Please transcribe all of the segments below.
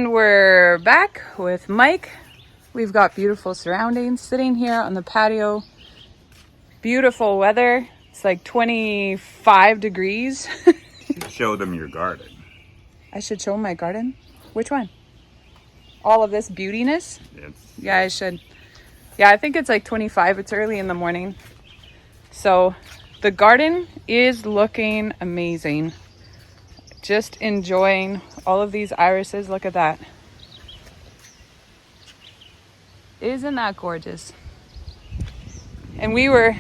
And we're back with Mike. We've got beautiful surroundings, sitting here on the patio. Beautiful weather. It's like 25 degrees. Show them your garden. I should show my garden? Which one? All of this beautiness? Yeah, I should. Yeah, I think it's like 25. It's early in the morning. So the garden is looking amazing. Just enjoying all of these irises. Look at that. Isn't that gorgeous? And we were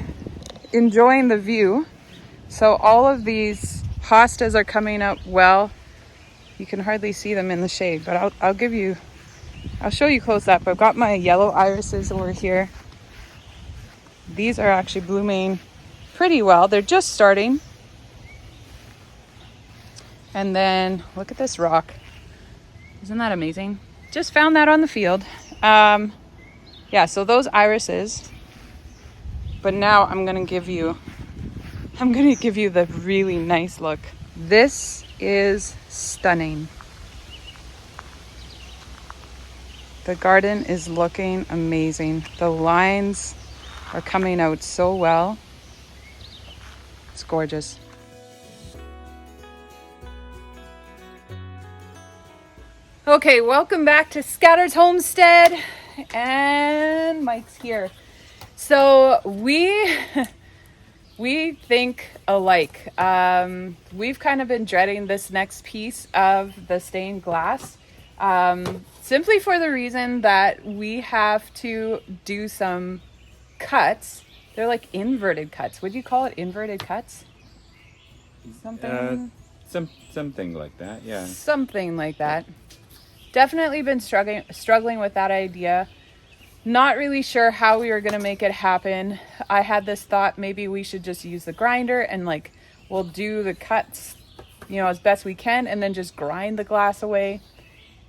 enjoying the view. So all of these hostas are coming up well. You can hardly see them in the shade, but I'll show you close up. I've got my yellow irises over here. These are actually blooming pretty well. They're just starting. And then look at this rock. Isn't that amazing? Just found that on the field. Yeah, so those irises. But now I'm gonna give you the really nice look. This is stunning. The garden is looking amazing. The lines are coming out so well. It's gorgeous. Okay, welcome back to Scatter's Homestead, and Mike's here. So we think alike. We've kind of been dreading this next piece of the stained glass, simply for the reason that we have to do some cuts. They're like inverted cuts. Would you call it inverted cuts? Something like that, yeah. Something like that. Definitely been struggling with that idea. Not really sure how we were going to make it happen. I had this thought, maybe we should just use the grinder and we'll do the cuts, as best we can, and then just grind the glass away.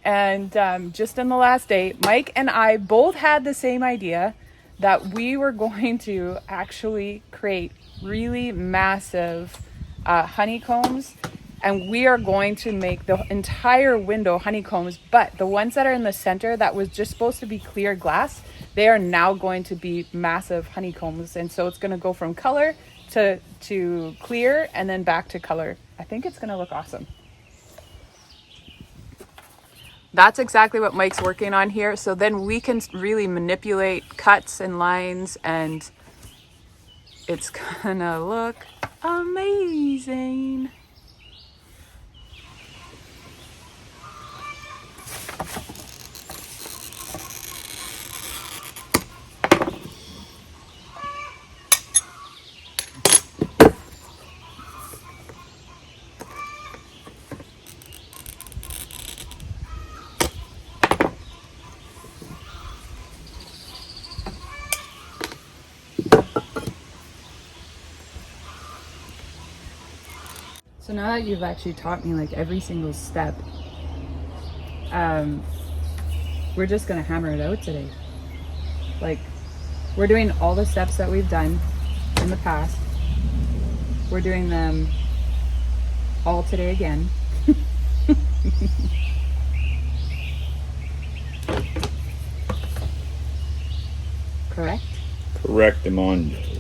And just in the last day, Mike and I both had the same idea that we were going to actually create really massive honeycombs. And we are going to make the entire window honeycombs, but the ones that are in the center that was just supposed to be clear glass, they are now going to be massive honeycombs. And so it's going to go from color to clear and then back to color. I think it's going to look awesome. That's exactly what Mike's working on here. So then we can really manipulate cuts and lines, and it's going to look amazing. So now that you've actually taught me every single step, we're just gonna hammer it out today. We're doing all the steps that we've done in the past. We're doing them all today again. Correct? Correct, Amondo.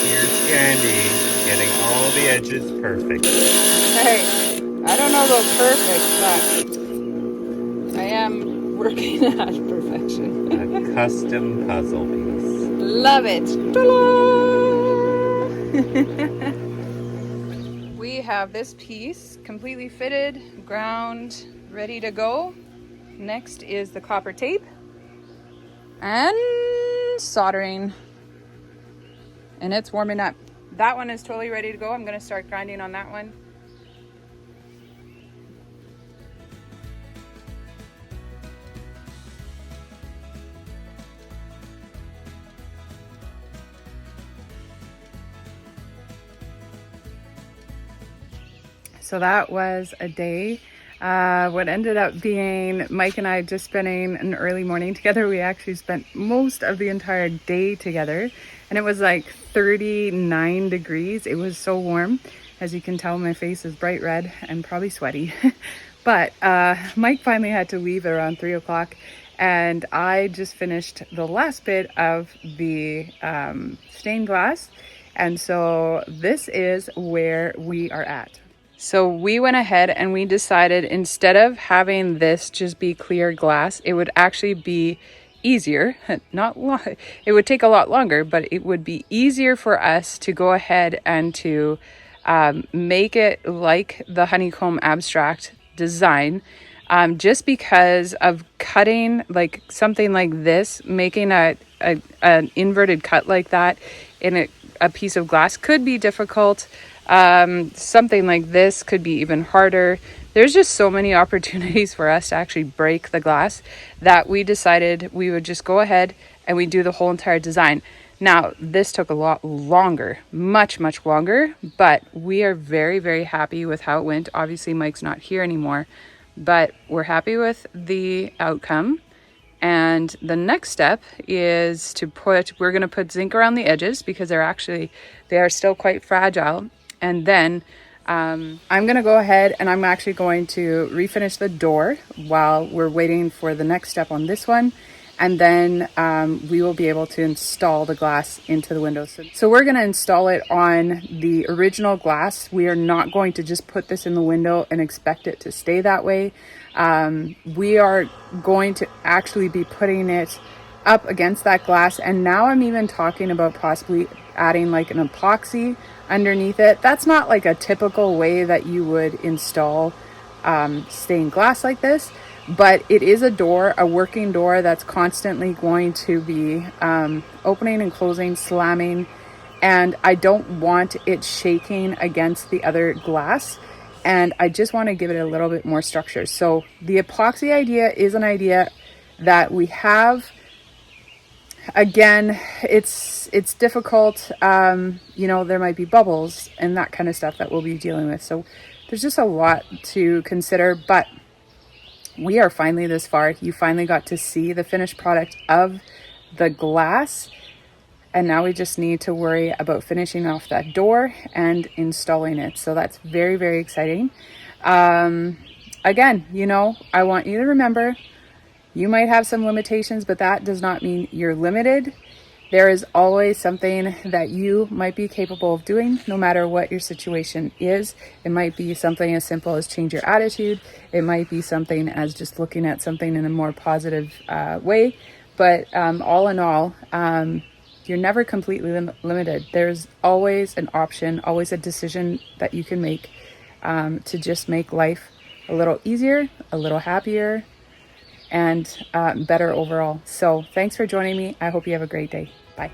Here's Candy getting all the edges perfect. Hey, I don't know about perfect, but I am working at perfection. A custom puzzle piece. Love it. We have this piece completely fitted, ground, ready to go. Next is the copper tape and soldering, and it's warming up. That one is totally ready to go. I'm going to start grinding on that one. So that was a day. What ended up being Mike and I just spending an early morning together. We actually spent most of the entire day together, and it was like 39 degrees. It was so warm. As you can tell, my face is bright red and probably sweaty. But Mike finally had to leave around 3 o'clock, and I just finished the last bit of the stained glass. And so this is where we are at. So we went ahead and we decided, instead of having this just be clear glass, it would actually be easier, it would take a lot longer, but it would be easier for us to go ahead and to make it like the honeycomb abstract design, just because of cutting like something like this, making an inverted cut like that in a piece of glass could be difficult. Something like this could be even harder. There's just so many opportunities for us to actually break the glass that we decided we would just go ahead and we do the whole entire design. Now, this took a lot longer, much longer, but we are very, very happy with how it went. Obviously, Mike's not here anymore, but we're happy with the outcome. And the next step is we're going to put zinc around the edges because they are still quite fragile. And then I'm going to go ahead and I'm actually going to refinish the door while we're waiting for the next step on this one. And then we will be able to install the glass into the windows. So we're going to install it on the original glass. We are not going to just put this in the window and expect it to stay that way. We are going to actually be putting it up against that glass. And now I'm even talking about possibly adding like an epoxy underneath it. That's not like a typical way that you would install stained glass like this, but it is a working door that's constantly going to be opening and closing, slamming, and I don't want it shaking against the other glass, and I just want to give it a little bit more structure. So the epoxy idea is an idea that we have. Again, it's difficult. There might be bubbles and that kind of stuff that we'll be dealing with. So there's just a lot to consider, but we are finally this far. You finally got to see the finished product of the glass. And now we just need to worry about finishing off that door and installing it. So that's very, very exciting. Again, I want you to remember, you might have some limitations, but that does not mean you're limited. There is always something that you might be capable of doing, no matter what your situation is. It might be something as simple as change your attitude. It might be something as just looking at something in a more positive way. But all in all, you're never completely limited. There's always an option, always a decision that you can make to just make life a little easier, a little happier, and better overall. So thanks for joining me. I hope you have a great day. Bye.